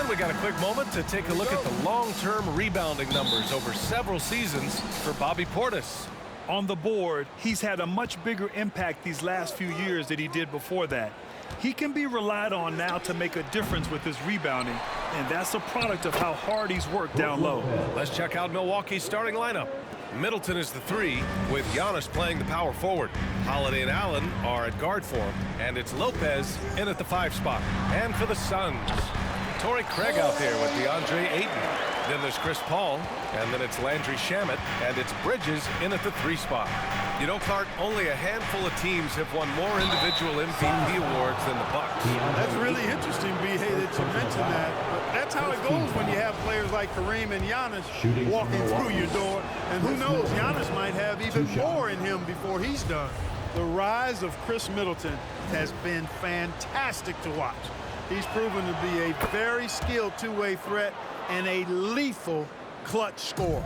And we got a quick moment to take a look at the long-term rebounding numbers over several seasons for Bobby Portis. On the board, he's had a much bigger impact these last few years than he did before that. He can be relied on now to make a difference with his rebounding, and that's a product of how hard he's worked down low. Let's check out Milwaukee's starting lineup. Middleton is the 3, with Giannis playing the power forward. Holiday and Allen are at guard for him, and it's Lopez in at the 5 spot. And for the Suns, Torrey Craig out there with DeAndre Ayton. Then there's Chris Paul, and then it's Landry Shamet, and it's Bridges in at the 3 spot. You know, Clark, only a handful of teams have won more individual MVP awards than the Bucks. That's really interesting, B. Hey, that you mentioned that. But that's how it goes when you have players like Kareem and Giannis walking through your door. And who knows, Giannis might have even more in him before he's done. The rise of Chris Middleton has been fantastic to watch. He's proven to be a very skilled two-way threat and a lethal clutch scorer.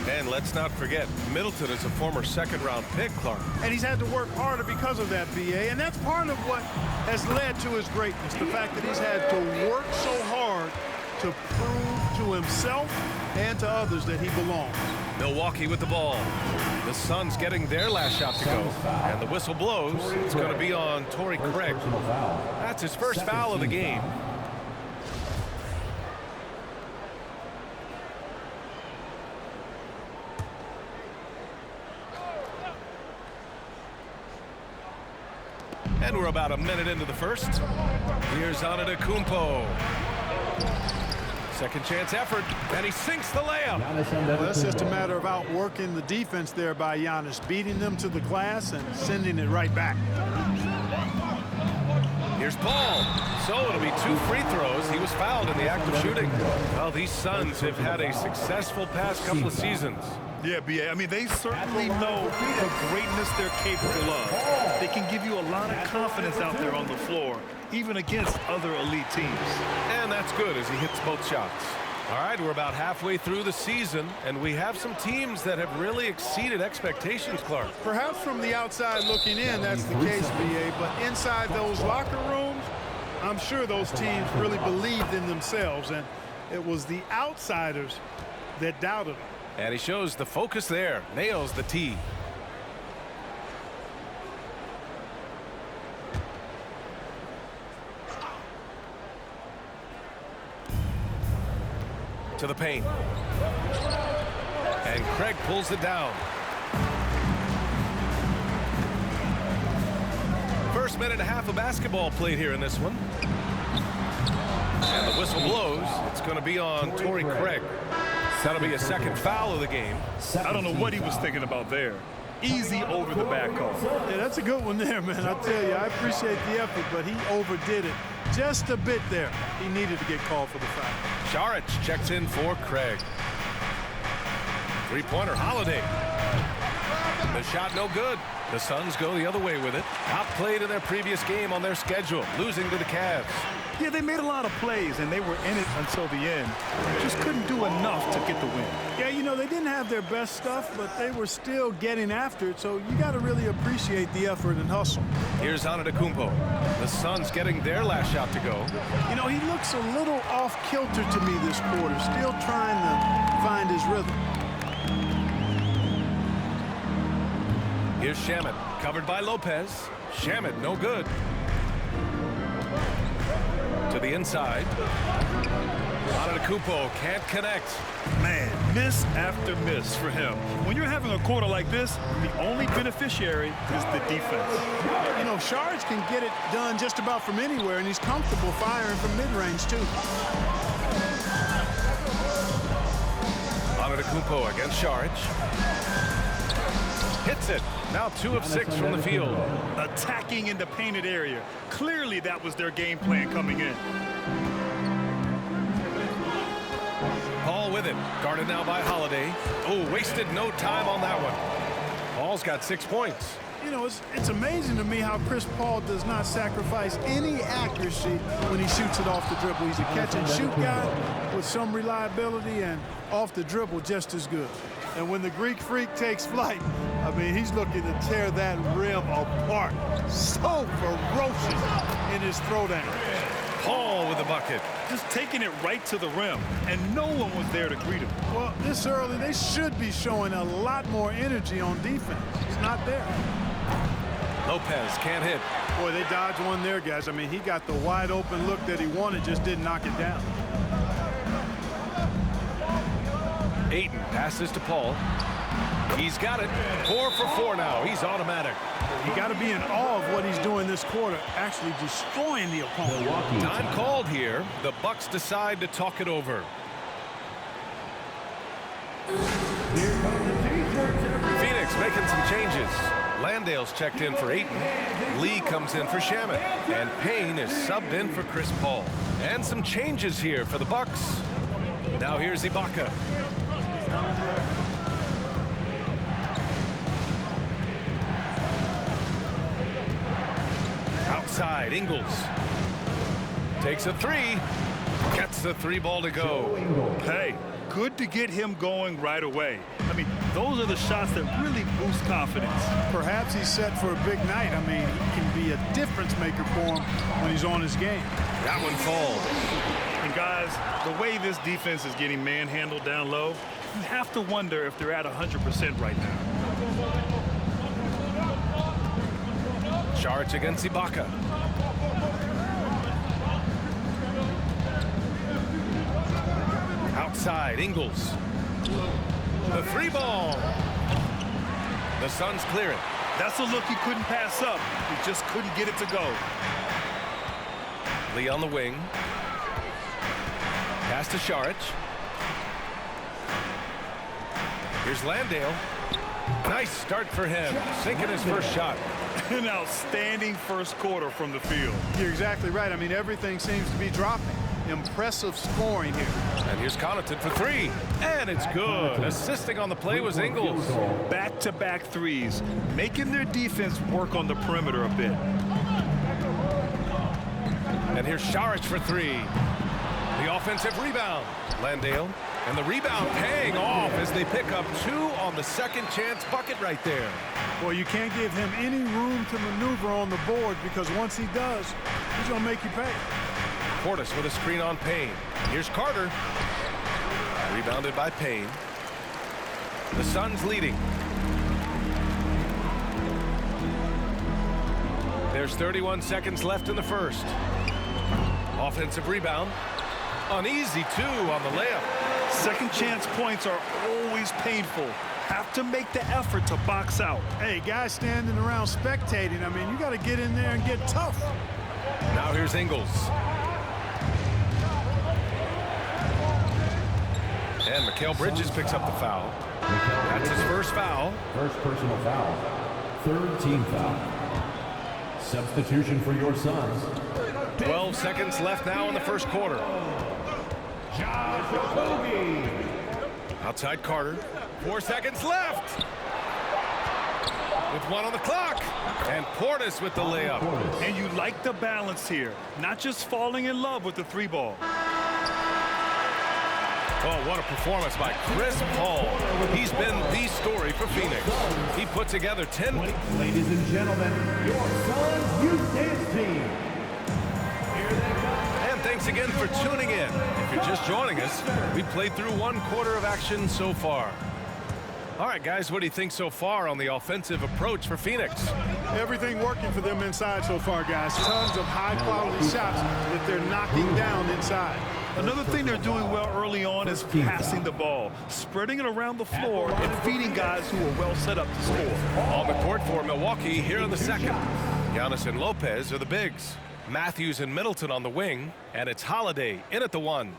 And let's not forget, Middleton is a former second-round pick, Clark. And he's had to work harder because of that, B.A., and that's part of what has led to his greatness, the fact that he's had to work so hard to prove to himself and to others that he belongs. Milwaukee with the ball. The Suns getting their last shot to go, and the whistle blows. It's going to be on Torrey Craig. That's his first foul of the game. And we're about a minute into the first. Here's Antetokounmpo. Second chance effort, and he sinks the layup. Well, that's just a matter of outworking the defense there by Giannis, beating them to the glass and sending it right back. Here's Paul. So it'll be 2 free throws. He was fouled in the act of shooting. Well, these Suns have had a successful past couple of seasons. Yeah, B.A. I mean, they certainly know the greatness they're capable of. They can give you a lot of confidence out there on the floor, even against other elite teams. And that's good as he hits both shots. All right, we're about halfway through the season, and we have some teams that have really exceeded expectations, Clark. Perhaps from the outside looking in, that's the case, B.A., but inside those locker rooms, I'm sure those teams really believed in themselves, and it was the outsiders that doubted them. And he shows the focus there. Nails the tee. To the paint. And Craig pulls it down. First minute and a half of basketball played here in this one. And the whistle blows. It's going to be on Torrey Craig. That'll be a second foul of the game. I don't know what he was thinking about there. Easy over the back call. Yeah, that's a good one there, man. I tell you, I appreciate the effort, but he overdid it just a bit there. He needed to get called for the foul. Saric checks in for Craig. Three-pointer, Holiday. The shot no good. The Suns go the other way with it. Outplayed in their previous game on their schedule, losing to the Cavs. Yeah, they made a lot of plays, and they were in it until the end. Just couldn't do enough to get the win. Yeah, you know, they didn't have their best stuff, but they were still getting after it, so you got to really appreciate the effort and hustle. Here's Antetokounmpo. The Suns getting their last shot to go. You know, he looks a little off-kilter to me this quarter, still trying to find his rhythm. Here's Shamet, covered by Lopez. Shamet, no good. To the inside. Antetokounmpo can't connect. Man, miss after miss for him. When you're having a quarter like this, the only beneficiary is the defense. You know, Saric can get it done just about from anywhere, and he's comfortable firing from mid-range, too. Antetokounmpo against Saric. Hits it. Now 2 of 6 from the field. Attacking in the painted area. Clearly that was their game plan coming in. Paul with it. Guarded now by Holiday. Oh, wasted no time on that one. Paul's got 6 points. You know, it's amazing to me how Chris Paul does not sacrifice any accuracy when he shoots it off the dribble. He's a catch-and-shoot guy with some reliability, and off the dribble just as good. And when the Greek Freak takes flight, I mean, he's looking to tear that rim apart. So ferocious in his throwdown. Paul with the bucket. Just taking it right to the rim, and no one was there to greet him. Well, this early, they should be showing a lot more energy on defense. It's not there. Lopez can't hit. Boy, they dodged one there, guys. I mean, he got the wide open look that he wanted, just didn't knock it down. Ayton passes to Paul. He's got it. 4 for 4 now. He's automatic. You got to be in awe of what he's doing this quarter, actually destroying the opponent. Time called here. The Bucks decide to talk it over. Pheonix making some changes. Landale's checked in for Ayton. Lee comes in for Shamet. And Payne is subbed in for Chris Paul. And some changes here for the Bucks. Now here's Ibaka. Outside, Ingles. Takes a three. Gets the 3 ball to go. Hey, good to get him going right away. I mean, those are the shots that really boost confidence. Perhaps he's set for a big night. I mean, he can be a difference maker for him when he's on his game. That one falls. And guys, the way this defense is getting manhandled down low, you have to wonder if they're at 100% right now. Charge against Ibaka. Outside, Ingles. The 3-ball. The Suns clear it. That's a look he couldn't pass up. He just couldn't get it to go. Lee on the wing. Pass to Saric. Here's Landale. Nice start for him. Sinking his first shot. An outstanding first quarter from the field. You're exactly right. I mean, everything seems to be dropping. Impressive scoring here. And here's Connaughton for 3. And it's good. Assisting on the play was Ingles. Back-to-back threes, making their defense work on the perimeter a bit. And here's Saric for 3. The offensive rebound. Landale. And the rebound paying off as they pick up 2 on the second chance bucket right there. Well, you can't give him any room to maneuver on the board because once he does, he's going to make you pay. Portis with a screen on Payne. Here's Carter. Rebounded by Payne. The Suns leading. There's 31 seconds left in the first. Offensive rebound. Uneasy, 2 on the layup. Second chance points are always painful. Have to make the effort to box out. Hey, guys standing around spectating, I mean, you got to get in there and get tough. Now here's Ingles. And Mikal Bridges picks up the foul. That's his first foul. First personal foul. Third team foul. Substitution for your Suns. 12 seconds left now in the first quarter. Outside Carter. 4 seconds left. With 1 on the clock. And Portis with the layup. And you like the balance here. Not just falling in love with the 3-ball. Oh, what a performance by Chris Paul. He's been the story for Phoenix. He put together 10. Ladies and gentlemen, your Suns Youth Dance Team. And thanks again for tuning in. If you're just joining us, we played through 1 quarter of action so far. All right, guys, what do you think so far on the offensive approach for Phoenix? Everything working for them inside so far, guys. Tons of high-quality shots that they're knocking down inside. Another thing they're doing well early on is passing the ball, spreading it around the floor and feeding guys who are well set up to score. On the court for Milwaukee here in the second. Giannis and Lopez are the bigs. Matthews and Middleton on the wing, and it's Holiday in at the 1.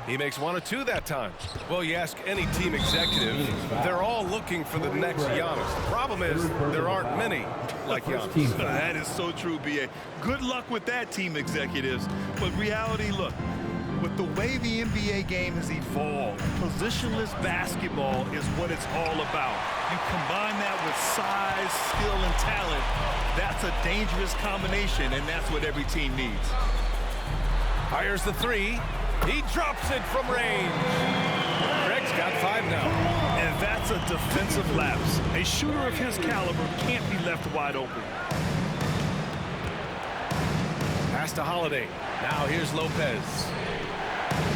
He makes 1 or 2 that time. Well, you ask any team executive, they're all looking for the next Giannis. The problem is there aren't many like Giannis. That is so true, B.A. Good luck with that, team executives. But reality, look, with the way the NBA game has evolved, positionless basketball is what it's all about. You combine that with size, skill, and talent, that's a dangerous combination, and that's what every team needs. Fires the 3. He drops it from range. Greg's got 5 now. And that's a defensive lapse. A shooter of his caliber can't be left wide open. Pass to Holiday. Now here's Lopez.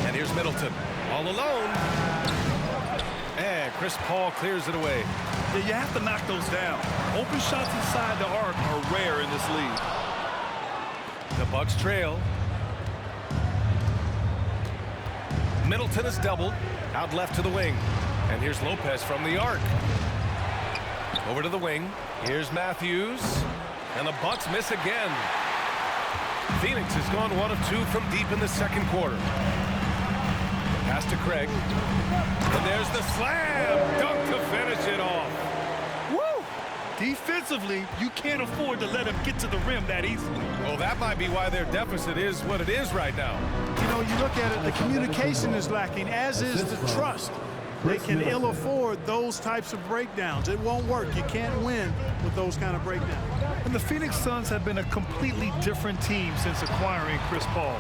And here's Middleton. All alone. And Chris Paul clears it away. Yeah, you have to knock those down. Open shots inside the arc are rare in this league. The Bucks trail. Middleton is doubled. Out left to the wing. And here's Lopez from the arc. Over to the wing. Here's Matthews. And the Bucks miss again. Pheonix has gone 1 of 2 from deep in the second quarter. Pass to Craig. And there's the slam. Dunk to finish it off. Woo! Defensively, you can't afford to let him get to the rim that easily. Well, that might be why their deficit is what it is right now. You know, you look at it, the communication is lacking, as is the trust. They can ill afford those types of breakdowns. It won't work. You can't win with those kind of breakdowns. And the Phoenix Suns have been a completely different team since acquiring Chris Paul.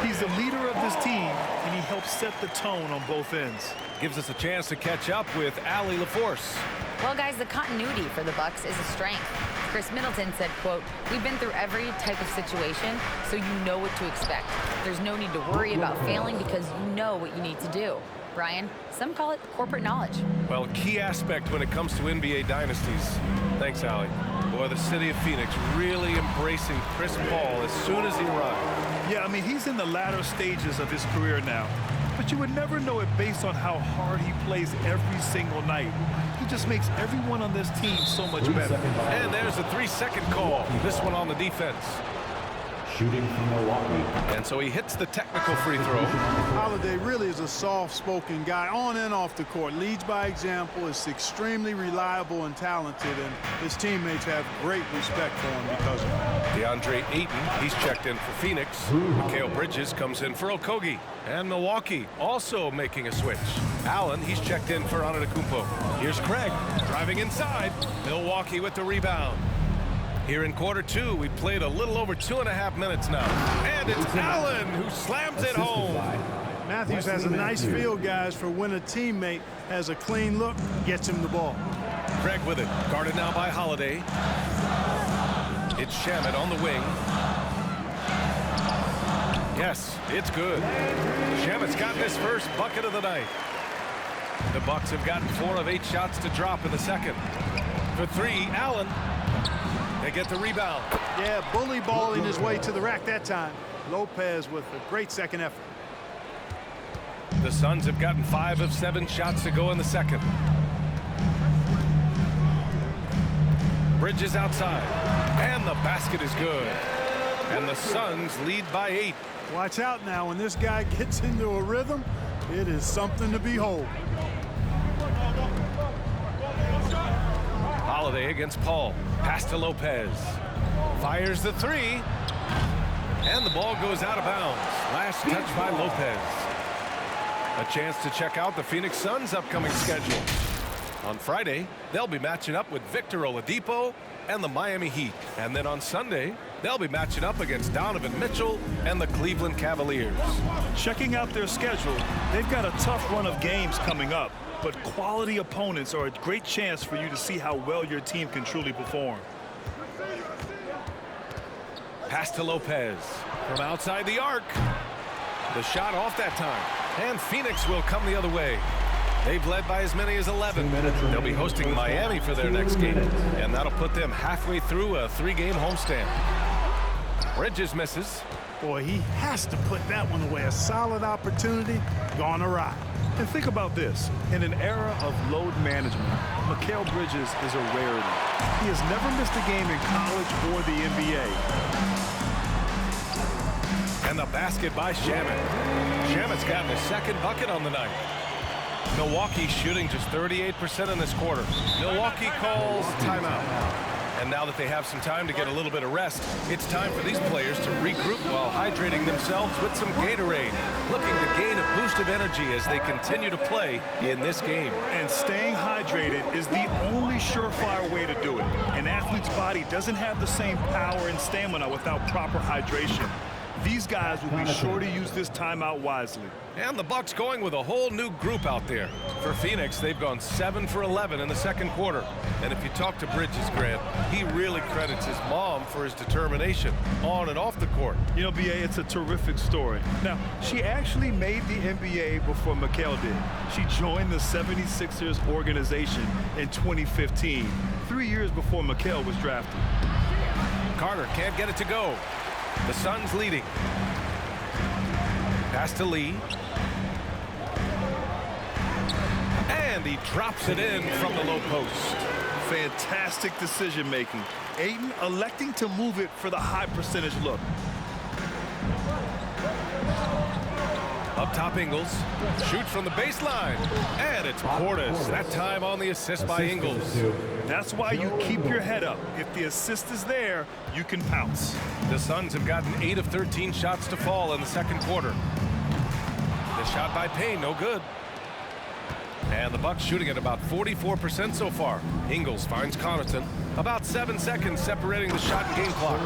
He's the leader of this team, and he helps set the tone on both ends. Gives us a chance to catch up with Allie LaForce. Well, guys, the continuity for the Bucks is a strength. Chris Middleton said, quote, "We've been through every type of situation, so you know what to expect. There's no need to worry about failing because you know what you need to do." Brian, some call it corporate knowledge. Well, key aspect when it comes to NBA dynasties. Thanks, Allie. Boy, the city of Phoenix really embracing Chris Paul as soon as he arrived. Yeah, I mean, he's in the latter stages of his career now. But you would never know it based on how hard he plays every single night. He just makes everyone on this team so much better. And there's a 3-second call. This one on the defense. Shooting from Milwaukee. And so he hits the technical free throw. Holiday really is a soft-spoken guy on and off the court. Leads by example, is extremely reliable and talented, and his teammates have great respect for him because of it. DeAndre Ayton, he's checked in for Phoenix. Mikal Bridges comes in for Okogie. And Milwaukee also making a switch. Allen, he's checked in for Antetokounmpo. Here's Craig driving inside. Milwaukee with the rebound. Here in quarter 2, we played a little over 2.5 minutes now. And it's Allen who slams it home. Matthews has a nice feel, guys, for when a teammate has a clean look, gets him the ball. Craig with it, guarded now by Holiday. It's Shamet on the wing. Yes, it's good. Shamet's gotten his first bucket of the night. The Bucks have gotten 4 of 8 shots to drop in the second. For 3, Allen. They get the rebound. Yeah, bully balling his way to the rack that time. Lopez with a great second effort. The Suns have gotten 5 of 7 shots to go in the second. Bridges outside. And the basket is good. And the Suns lead by 8. Watch out now. When this guy gets into a rhythm, it is something to behold. Holiday against Paul. Pass to Lopez. Fires the 3. And the ball goes out of bounds. Last touch by Lopez. A chance to check out the Phoenix Suns' upcoming schedule. On Friday, they'll be matching up with Victor Oladipo and the Miami Heat. And then on Sunday, they'll be matching up against Donovan Mitchell and the Cleveland Cavaliers. Checking out their schedule, they've got a tough run of games coming up. But quality opponents are a great chance for you to see how well your team can truly perform. Pass to Lopez from outside the arc. The shot off that time. And Phoenix will come the other way. They've led by as many as 11. They'll be hosting Miami for their next game. And that'll put them halfway through a 3-game homestand. Bridges misses. Boy, he has to put that one away. A solid opportunity gone awry. And think about this. In an era of load management, Mikal Bridges is a rarity. He has never missed a game in college or the NBA. And the basket by Shamet. Shamet's gotten his second bucket on the night. Milwaukee shooting just 38% in this quarter. Milwaukee calls timeout. And now that they have some time to get a little bit of rest, it's time for these players to regroup while hydrating themselves with some Gatorade, looking to gain a boost of energy as they continue to play in this game. And staying hydrated is the only surefire way to do it. An athlete's body doesn't have the same power and stamina without proper hydration. These guys will be sure to use this timeout wisely. And the Bucks going with a whole new group out there. For Pheonix, they've gone 7 for 11 in the second quarter. And if you talk to Bridges, Grant, he really credits his mom for his determination on and off the court. You know, B.A., it's a terrific story. Now, she actually made the NBA before Mikal did. She joined the 76ers organization in 2015, 3 years before Mikal was drafted. Carter can't get it to go. The Suns leading. Pass to Lee. And he drops it in from the low post. Fantastic decision-making. Ayton electing to move it for the high percentage look. Up top, Ingles. Shoots from the baseline. And it's Portis. That time on the assist by Ingles. That's why you keep your head up. If the assist is there, you can pounce. The Suns have gotten 8 of 13 shots to fall in the second quarter. The shot by Payne, no good. And the Bucks shooting at about 44% so far. Ingles finds Connaughton. About 7 seconds separating the shot and game clock.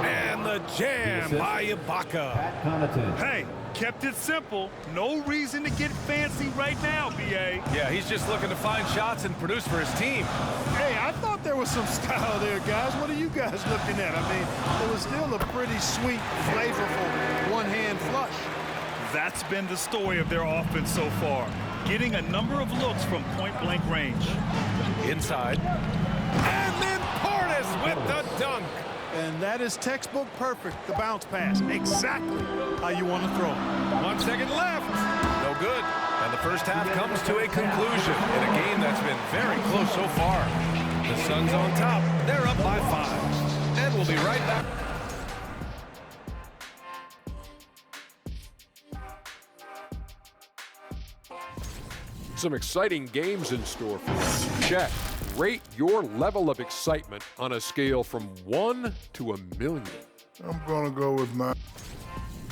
And the jam by Ibaka. Hey, kept it simple. No reason to get fancy right now, B.A. Yeah, he's just looking to find shots and produce for his team. Hey, I thought there was some style there, guys. What are you guys looking at? I mean, it was still a pretty sweet, flavorful one-hand flush. That's been the story of their offense so far. Getting a number of looks from point-blank range. Inside. And then Portis with the dunk. And that is textbook perfect, the bounce pass. Exactly how you want to throw it. 1 second left. No good. And the first half comes to a conclusion in a game that's been very close so far. The Suns on top. They're up by 5. And we'll be right back. Some exciting games in store for us. Chet, rate your level of excitement on a scale from 1 to 1,000,000. I'm gonna go with 9.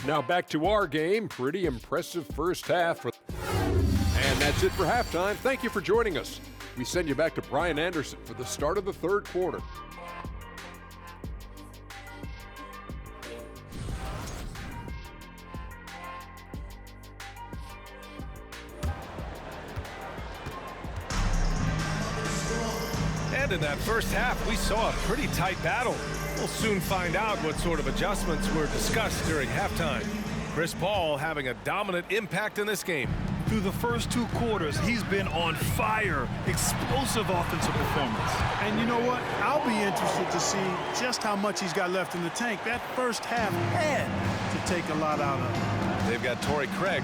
Now back to our game. Pretty impressive first half. And that's it for halftime. Thank you for joining us. We send you back to Brian Anderson for the start of the third quarter. And in that first half, we saw a pretty tight battle. We'll soon find out what sort of adjustments were discussed during halftime. Chris Paul having a dominant impact in this game. Through the first 2 quarters, he's been on fire. Explosive offensive performance. And you know what? I'll be interested to see just how much he's got left in the tank. That first half had to take a lot out of him. They've got Torrey Craig.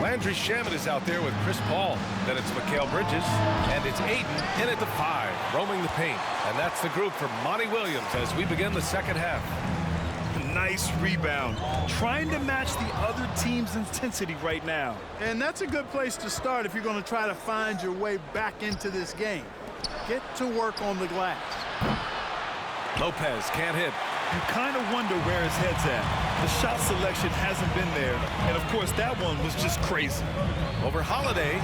Landry Shamet is out there with Chris Paul. Then it's Mikal Bridges. And it's Ayton in at the 5, roaming the paint. And that's the group for Monty Williams as we begin the second half. Nice rebound. Trying to match the other team's intensity right now. And that's a good place to start if you're going to try to find your way back into this game. Get to work on the glass. Lopez can't hit. You kind of wonder where his head's at. The shot selection hasn't been there. And, of course, that one was just crazy. Over Holiday.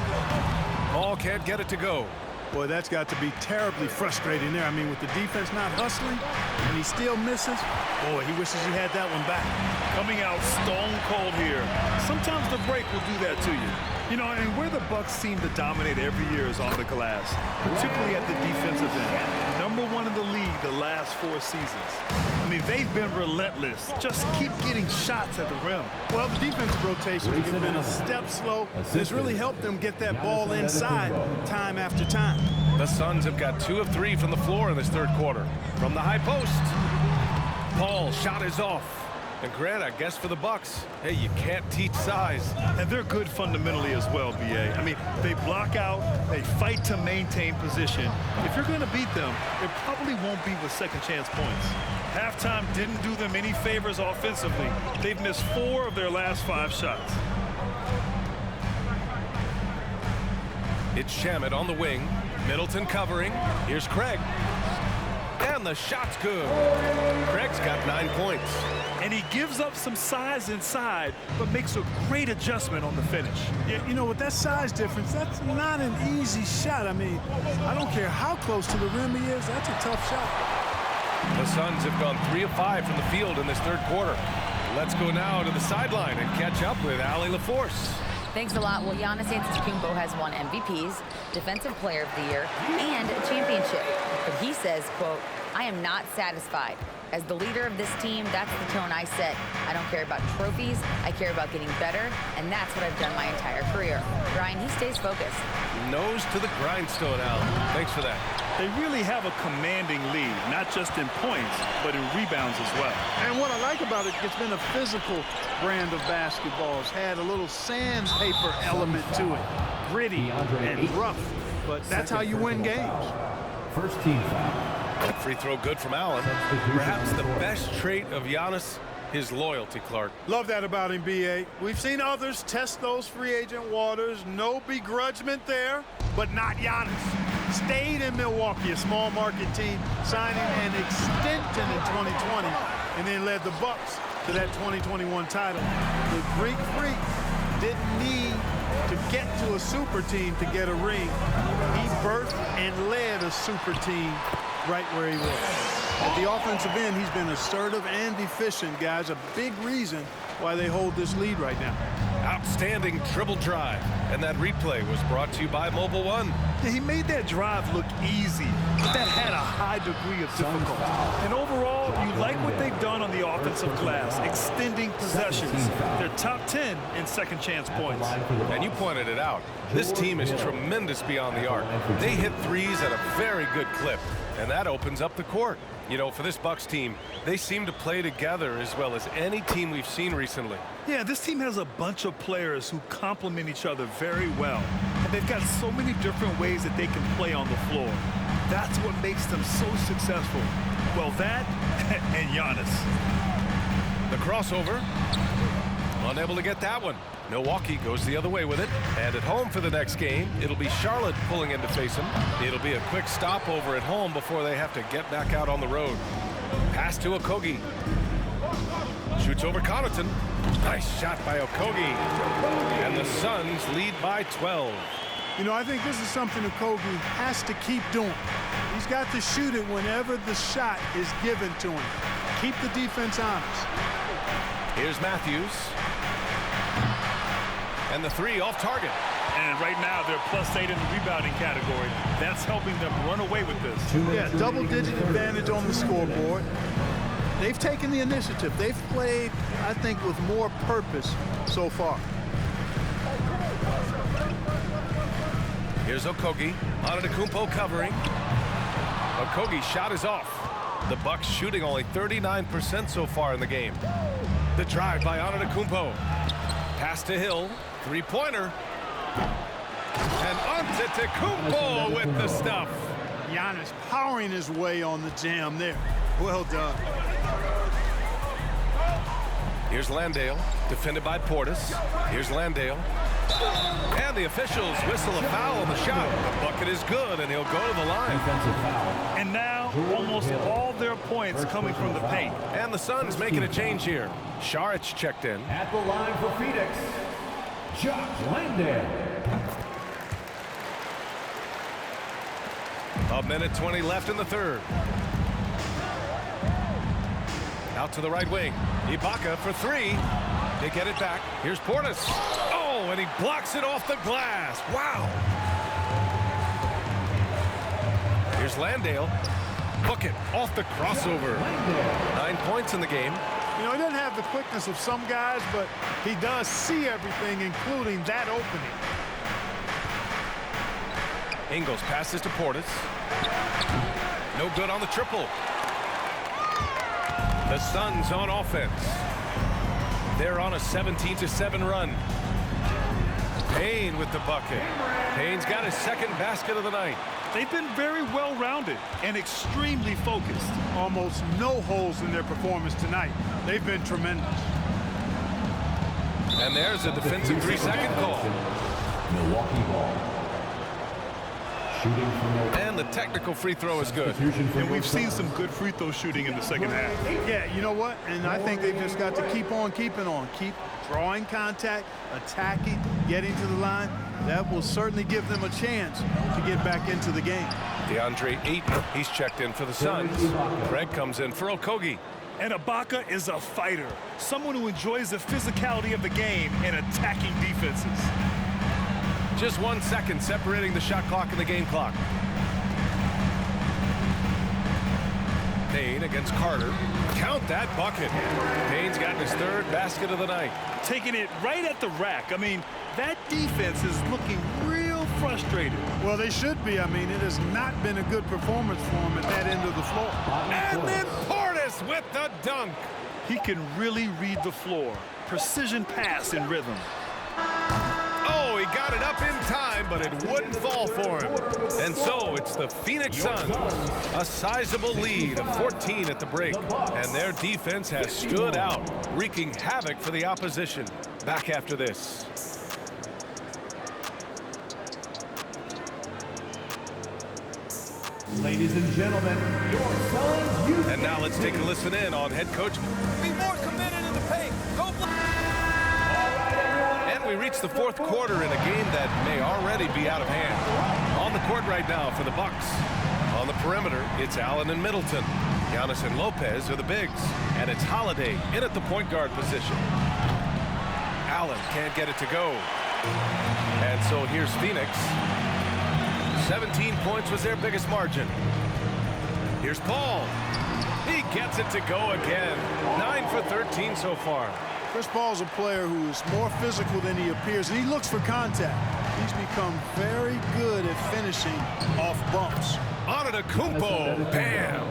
Paul can't get it to go. Boy, that's got to be terribly frustrating there. I mean, with the defense not hustling and he still misses, boy, he wishes he had that one back. Coming out stone cold here. Sometimes the break will do that to you. You know, and where the Bucks seem to dominate every year is on the glass, particularly at the defensive end. #1 in the league the last 4 seasons. I mean, they've been relentless. Just keep getting shots at the rim. Well, the defensive rotation has been a step slow. It's really helped them get that ball inside time after time. The Suns have got 2 of 3 from the floor in this third quarter. From the high post. Paul's shot is off. And Grant, I guess for the Bucks, hey, you can't teach size. And they're good fundamentally as well, B.A. I mean, they block out, they fight to maintain position. If you're going to beat them, it probably won't be with second chance points. Halftime didn't do them any favors offensively. They've missed 4 of their last 5 shots. It's Shamet on the wing. Middleton covering. Here's Craig. And the shot's good. Craig's got 9 points. And he gives up some size inside, but makes a great adjustment on the finish. Yeah, you know, with that size difference, that's not an easy shot. I mean, I don't care how close to the rim he is, that's a tough shot. The Suns have gone 3 of 5 from the field in this third quarter. Let's go now to the sideline and catch up with Allie LaForce. Thanks a lot. Well, Giannis Antetokounmpo has won MVPs, Defensive Player of the Year, and a championship. But he says, quote, I am not satisfied. As the leader of this team, that's the tone I set. I don't care about trophies. I care about getting better, and that's what I've done my entire career. Brian, he stays focused. Nose to the grindstone, Allen. Thanks for that. They really have a commanding lead, not just in points, but in rebounds as well. And what I like about it, it's been a physical brand of basketball. It's had a little sandpaper element to it. Gritty and rough, but that's how you win games. First team foul. That free throw good from Allen. Perhaps the best trait of Giannis, his loyalty, Clark. Love that about him, B.A. We've seen others test those free agent waters. No begrudgment there, but not Giannis. Stayed in Milwaukee, a small market team, signing an extension in 2020, and then led the Bucks to that 2021 title. The Greek Freak didn't need to get to a super team to get a ring. He birthed and led a super team right where he was. At the offensive end, he's been assertive and efficient, guys. A big reason why they hold this lead right now. Outstanding dribble drive. And that replay was brought to you by Mobile One. Yeah, he made that drive look easy, but that had a high degree of difficulty. And overall, you like what they've done on the offensive glass, extending possessions. They're top 10 in second chance points. And you pointed it out. This team is tremendous beyond the arc. They hit threes at a very good clip, and that opens up the court. You know, for this Bucks team, they seem to play together as well as any team we've seen recently. Yeah, this team has a bunch of players who complement each other very well. And they've got so many different ways that they can play on the floor. That's what makes them so successful. Well, that and Giannis. The crossover. Unable to get that one. Milwaukee goes the other way with it. And at home for the next game, it'll be Charlotte pulling in to face them. It'll be a quick stopover at home before they have to get back out on the road. Pass to Okogie. Shoots over Connaughton. Nice shot by Okogie. And the Suns lead by 12. You know, I think this is something Okogie has to keep doing. He's got to shoot it whenever the shot is given to him. Keep the defense honest. Here's Matthews. And the three off target. And right now, they're +8 in the rebounding category. That's helping them run away with this. Yeah, double-digit advantage on the scoreboard. They've taken the initiative. They've played, I think, with more purpose so far. Here's Okogie. Antetokounmpo covering. Okogie's shot is off. The Bucks shooting only 39% so far in the game. The drive by Antetokounmpo. Pass to Hill. Three-pointer. And Antetokounmpo with the stuff. Giannis powering his way on the jam there. Well done. Here's Landale, defended by Portis. Here's Landale. And the officials whistle a foul on the shot. The bucket is good, and he'll go to the line. And now, almost all their points coming from the paint. And the Suns making a change here. Saric checked in. At the line for Pheonix, Jock Landale. A minute 20 left in the third. Out to the right wing. Ibaka for three. They get it back. Here's Portis. Oh, and he blocks it off the glass. Wow. Here's Landale. Bucket off the crossover. 9 points in the game. You know, he doesn't have the quickness of some guys, but he does see everything, including that opening. Ingles passes to Portis. No good on the triple. The Suns on offense. They're on a 17-7 run. Payne with the bucket. Payne's got his second basket of the night. They've been very well-rounded and extremely focused. Almost no holes in their performance tonight. They've been tremendous. And there's a defensive 3-second call. Milwaukee ball. Shooting from Milwaukee. And the technical free throw is good. And we've seen some good free throw shooting in the second half. Yeah, you know what? And I think they've just got to keep on keeping on. Keep drawing contact, attacking, getting to the line. That will certainly give them a chance to get back into the game. DeAndre Ayton, he's checked in for the Suns. Craig comes in for Okogie. And Ibaka is a fighter, someone who enjoys the physicality of the game and attacking defenses. Just 1 second separating the shot clock and the game clock. Payne against Carter. Count that bucket. Payne's gotten his third basket of the night. Taking it right at the rack. I mean, that defense is looking real frustrated. Well, they should be. I mean, it has not been a good performance for them at that end of the floor. And then Portis with the dunk. He can really read the floor. Precision pass in rhythm. Oh, he got it up in time, but it wouldn't fall for him. And so it's the Phoenix Suns, a sizable lead of 14 at the break. And their defense has stood out, wreaking havoc for the opposition. Back after this. Ladies and gentlemen, your Suns youth. And now let's take a listen in on head coach. Be more committed in the paint. Go And we reach the fourth quarter in a game that may already be out of hand. On the court right now for the Bucks. On the perimeter, it's Allen and Middleton. Giannis and Lopez are the bigs. And it's Holiday in at the point guard position. Allen can't get it to go. And so here's Phoenix. 17 points was their biggest margin. Here's Paul. He gets it to go again. 9 for 13 so far. Chris Paul's a player who is more physical than he appears, and he looks for contact. He's become very good at finishing off bumps. Antetokounmpo, bam!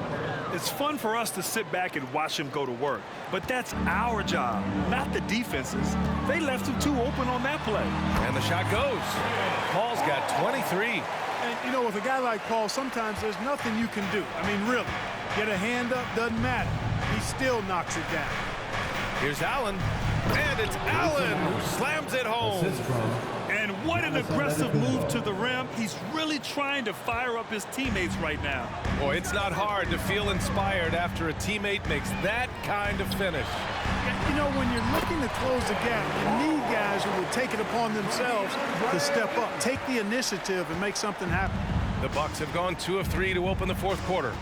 It's fun for us to sit back and watch him go to work, but that's our job, not the defense's. They left him too open on that play. And the shot goes. Paul's got 23. And, you know, with a guy like Paul, sometimes there's nothing you can do. I mean, really. Get a hand up, doesn't matter. He still knocks it down. Here's Allen. And it's Allen who slams it home. And what an aggressive move to the rim. He's really trying to fire up his teammates right now. Boy, it's not hard to feel inspired after a teammate makes that kind of finish. You know, when you're looking to close the gap, you need guys who will take it upon themselves to step up, take the initiative, and make something happen. The Bucks have gone 2 of 3 to open the fourth quarter.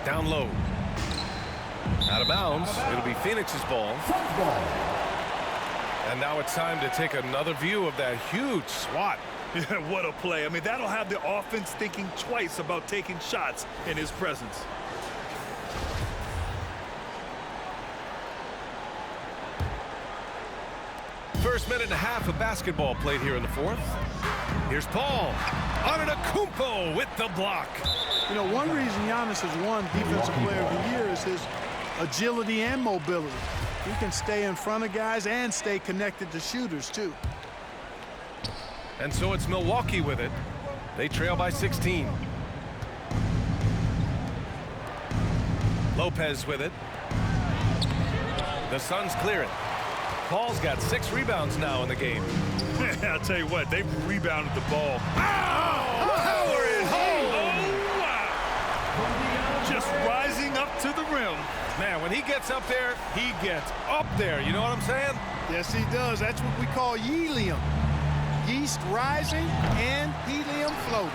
Down low. Out of bounds. It'll be Phoenix's ball. And now it's time to take another view of that huge swat. Yeah, what a play. I mean, that'll have the offense thinking twice about taking shots in his presence. First minute and a half of basketball played here in the fourth. Here's Paul. Antetokounmpo with the block. You know, one reason Giannis has won Defensive Player of the Year is his agility and mobility. He can stay in front of guys and stay connected to shooters, too. And so it's Milwaukee with it. They trail by 16. Lopez with it. The Suns clear it. Paul's got 6 rebounds now in the game. I'll tell you what, they've rebounded the ball. Power it home! Oh, wow. Just rising up to the rim. Man, when he gets up there, he gets up there. You know what I'm saying? Yes, he does. That's what we call helium. Yeast rising and helium floating.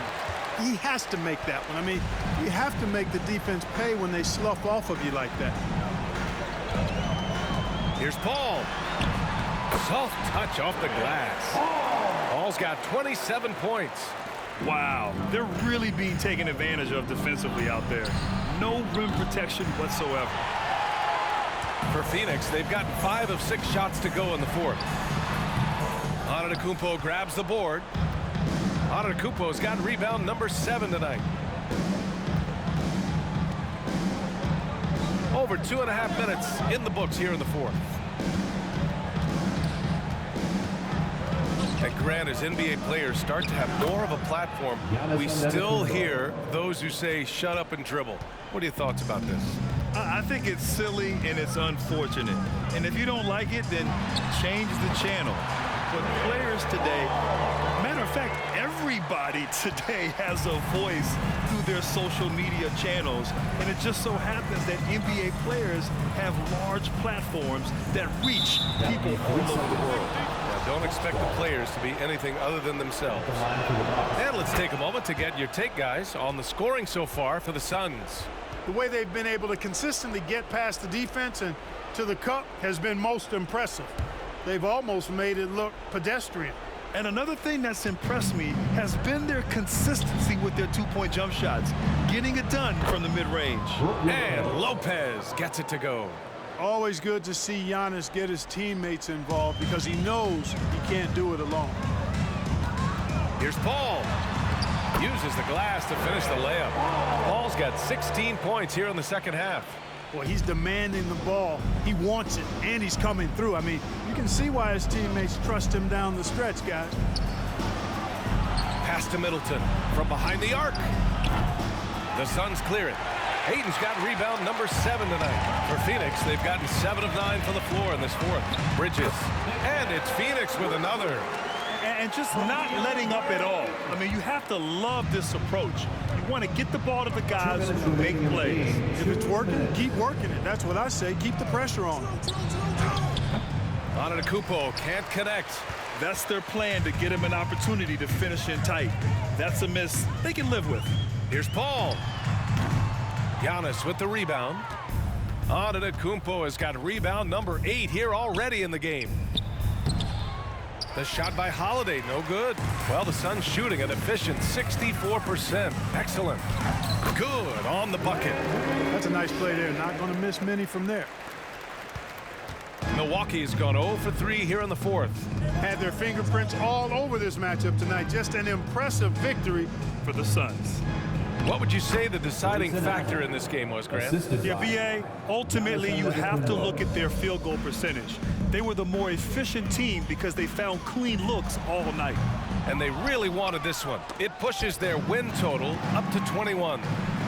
He has to make that one. I mean, you have to make the defense pay when they slough off of you like that. Here's Paul. Soft touch off the glass. Paul's got 27 points. Wow, they're really being taken advantage of defensively out there. No rim protection whatsoever. For Phoenix, they've gotten 5 of 6 shots to go in the fourth. Antetokounmpo grabs the board. Antetokounmpo's got rebound number 7 tonight. Over 2.5 minutes in the books here in the fourth. And Grant, as NBA players start to have more of a platform, we still hear those who say, shut up and dribble. What are your thoughts about this? I think it's silly and it's unfortunate. And if you don't like it, then change the channel. But players today, matter of fact, everybody today has a voice through their social media channels. And it just so happens that NBA players have large platforms that reach people all over the world. Yeah, Don't expect the players to be anything other than themselves. And let's take a moment to get your take, guys, on the scoring so far for the Suns. The way they've been able to consistently get past the defense and to the cup has been most impressive. They've almost made it look pedestrian. And another thing that's impressed me has been their consistency with their two-point jump shots, getting it done from the mid-range. And Lopez gets it to go. Always good to see Giannis get his teammates involved because he knows he can't do it alone. Here's Paul. Uses the glass to finish the layup. Paul's got 16 points here in the second half. Well, he's demanding the ball. He wants it, and he's coming through. I mean, you can see why his teammates trust him down the stretch, guys. Pass to Middleton from behind the arc. The Suns clear it. Hayden's got rebound number 7 tonight. For Phoenix, they've gotten 7 of 9 from the floor in this fourth. Bridges. And it's Phoenix with another. And just not letting up at all. I mean, you have to love this approach. You want to get the ball to the guys who make plays. If it's working, keep working it. That's what I say. Keep the pressure on. Antetokounmpo can't connect. That's their plan, to get him an opportunity to finish in tight. That's a miss they can live with. Here's Paul. Giannis with the rebound. Antetokounmpo has got rebound number 8 here already in the game. The shot by Holiday, no good. Well, the Suns shooting an efficient 64%. Excellent. Good on the bucket. That's a nice play there. Not going to miss many from there. Milwaukee's gone 0 for 3 here in the fourth. Had their fingerprints all over this matchup tonight. Just an impressive victory for the Suns. What would you say the deciding factor in this game was, Grant? Yeah, B.A., ultimately you have to look at their field goal percentage. They were the more efficient team because they found clean looks all night. And they really wanted this one. It pushes their win total up to 21.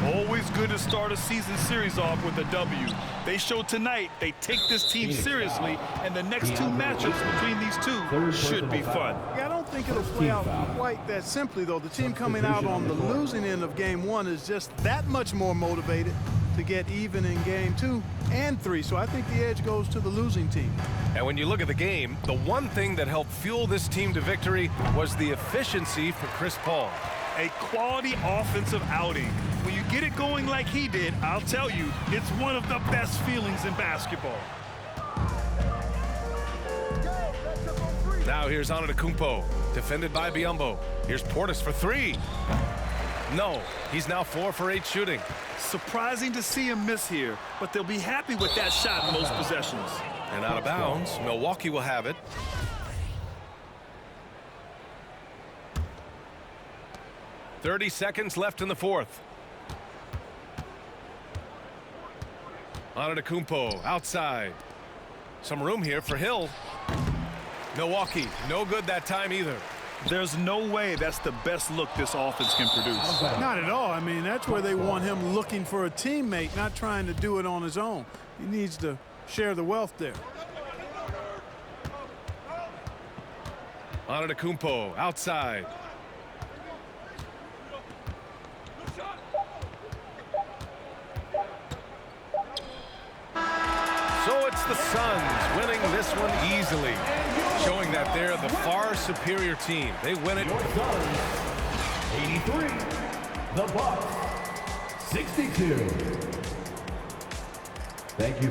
Always good to start a season series off with a W. They showed tonight they take this team seriously, and the next 2 matchups between these two should be fun. Yeah, I don't think it'll play out quite that simply, though. The team coming out on the losing end of game 1 is just that much more motivated to get even in game 2 and 3. So I think the edge goes to the losing team. And when you look at the game, the one thing that helped fuel this team to victory was the efficiency for Chris Paul. A quality offensive outing. When you get it going like he did, I'll tell you, it's one of the best feelings in basketball. Now here's Antetokounmpo, defended by Biyombo. Here's Portis for 3. No, he's now 4 for 8 shooting. Surprising to see him miss here, but they'll be happy with that shot most possessions. And out of bounds, Milwaukee will have it. .30 seconds left in the fourth. Antetokounmpo outside. Some room here for Hill. Milwaukee, no good that time either. There's no way that's the best look this offense can produce. Not at all. I mean, that's where they want him looking for a teammate, not trying to do it on his own. He needs to share the wealth there. Antetokounmpo outside. So it's the Suns winning this one easily, showing that they're the far superior team. They win it. 83. The Bucks 62. Thank you.